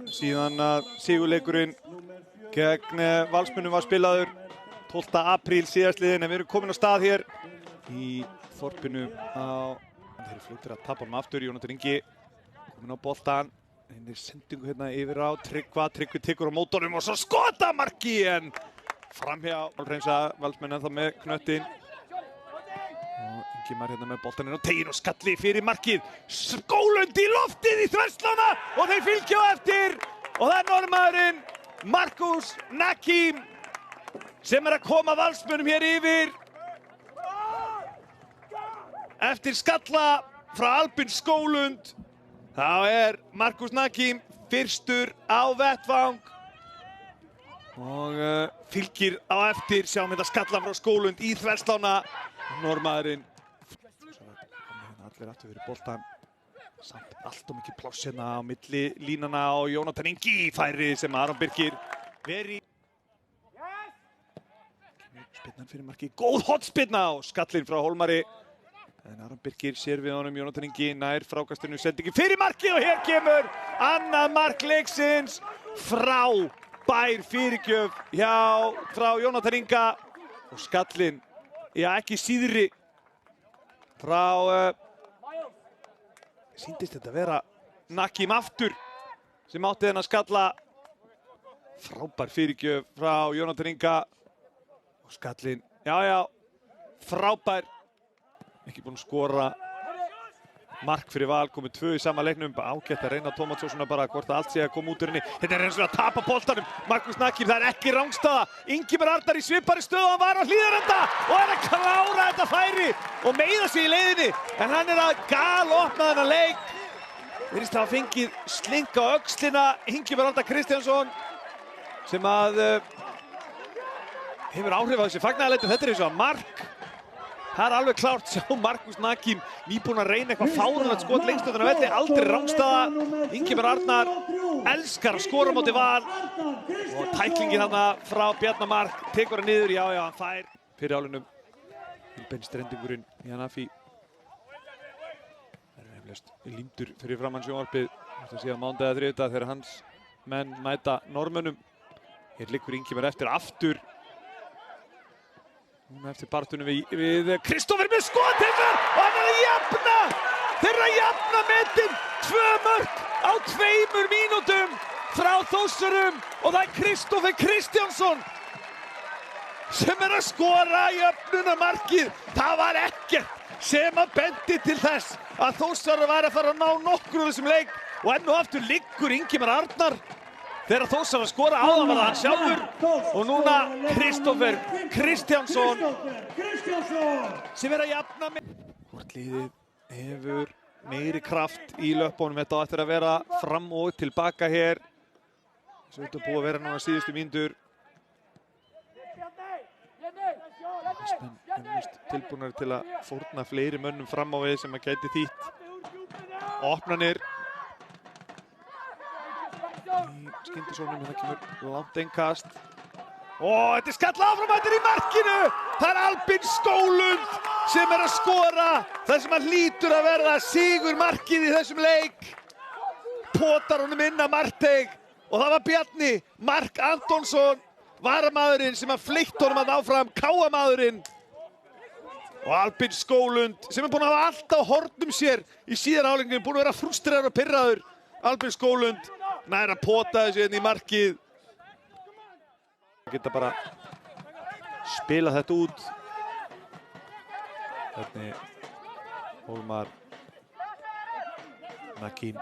síðan að sigurleikurinn gegn Valsmönnum var spilaður 12. apríl síðastliðinn, en við erum komin á stað hér í þorpinu á... Þeir eru fljótir að tapa honum aftur. Jónatan Ingi komin á boltan. Einnig sendingu hérna yfir á Tryggvi tekur á mótornum og svo skotamarki, en framhjá Reynsa Valsmenn ennþá með knöttin. Og Ingimar hérna með boltaninn á tegin og skalli fyrir markið. Skólund í loftið í þverslána og þeir fylgja á eftir. Og það er norðmaðurinn Markus Nakim sem er að koma Valsmönnum hér yfir. Eftir skalla frá Albin Skólund. Þá er Markus Nakim fyrstur á vettvang og fylgir á eftir. Sjáum þetta skalla frá Skólund í þverslána. Norðmaðurinn. Allir aftur fyrir boltan. Samt allt og mikið pláss hérna á milli línana og Jónatan Ingi færi sem Aron Birkir veri. Spinnan fyrir markið. Góð hornspinna og skallinn frá Hólmari. En Aron Birkir sér við honum. Jónatan Ingi nær frákastinu, sendingi fyrir markið og hér kemur annað mark leiksins. Frábær fyrirgjöf frá Jónatan Inga og skallinn, já ekki síðri frá sýndist þetta vera Nakim aftur sem átti þennan skalla. Frábær fyrirgjöf frá Jónatan Inga og skallinn, já, frábær. Ekki búinn að skora mark fyrir Val, komið 2 í sama leiknum. Ágætt að reyna Tómasson bara hvort að allt sé að koma út úr henni. Þetta er eins og að tapa boltanum. Markus Nakim, það er ekki rangstaða. Ingimar Arnar í svipari stöðu, hann var á Hlíðarenda og er að klára þetta færi og meiða sig í leiðinni. En hann er að galopna þennan leik. Virðist hafa fengið sling á öxlina. Ingimar Arnar Kristjánsson sem að hefur áhrif á þessi fagnaðarleitum. Þetta er eins og að mark. Það er alveg klárt, sjá Markus Nakim nýbúinn að reyna eitthvað fáránlegt skot lengst utan af velli, aldrei rangstaða. Ingimar Arnar elskar að skora á móti Val og tæklingin þarna frá Bjarna Mark tekur hann niður, já, hann fær fyrir álunum. Beinstrendingurinn í Hanafi. Það er eflaust límdur fyrir framann sjónvarpið. Þetta sé á mánudag eða þriðjudag þegar hans menn mæta Norðmönnum. Hér liggur Ingimar eftir aftur. Núna eftir bartunum við Kristófer með skotið og hann er að jafna! Þeir eru að jafna metin! 2 mörk á 2 mínútum frá Þórsurum og það er Kristófer Kristjánsson sem er að skora jöfnunarmarkið. Það var ekkert sem að bendi til þess að Þórsurar væri að fara að ná nokkru úr þessum leik og enn og aftur liggur Ingimar Arnar. Þegar Þórsar að skora áðan var það hann sjálfur og núna Kristófer Kristjánsson sem er að jafna með. Hvort liðið hefur meiri kraft í löpunum. Þetta á eftir að vera fram og tilbaka hér. Þessu þetta búið að vera núna síðustu mínútur. Valsmenn er tilbúnir til að fórna fleiri mönnum fram á við sem að gæti þýtt opnanir. Í skyndisóknum, það kemur langt innkast. Þetta er skall áframættir í markinu! Það er Albin Skólund sem er að skora það sem hann hlýtur að verða sigurmarkið í þessum leik. Potar honum inn að Marteig og það var Bjarni Mark Antonsson, varamaðurinn sem að fleytt honum að áfram, káamaðurinn. Og Albin Skólund sem er búinn að hafa allt á hornum sér í síðari hálfleiknum, búinn að vera frústreraður og pirraður. Albin Skólund nær að pota þessu hérna í markið. Geta bara spila þetta út. Hvernig Hólmar Nakim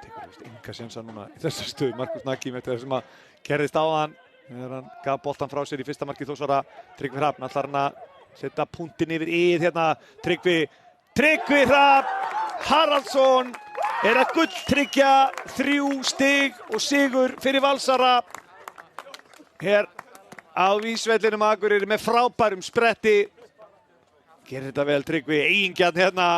tekur enga sénsa núna í þessu stöðu. Markus Nakim eftir það sem að gerðist áðan þegar hann gaf boltan frá sér í fyrsta markið Þórsara. Tryggvi Hrafn ætlar hann að setja punktinn yfir íð hérna. Tryggvi Hrafn Haraldsson er að gulltryggja 3 stig og sigur fyrir Valsara hér á Vísvellinum Akureyri með frábærum spretti. Gerir þetta vel Tryggvi, eigingjarn hérna.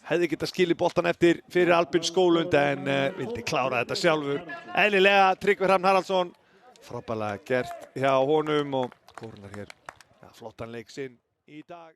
Hefði getað skilið boltan eftir fyrir Albin Skólund en vildi klára þetta sjálfur. Eðlilega Tryggvi Hrafn Haraldsson. Frábærlega gert hjá honum og kórunar hér flottan leik sinn í dag.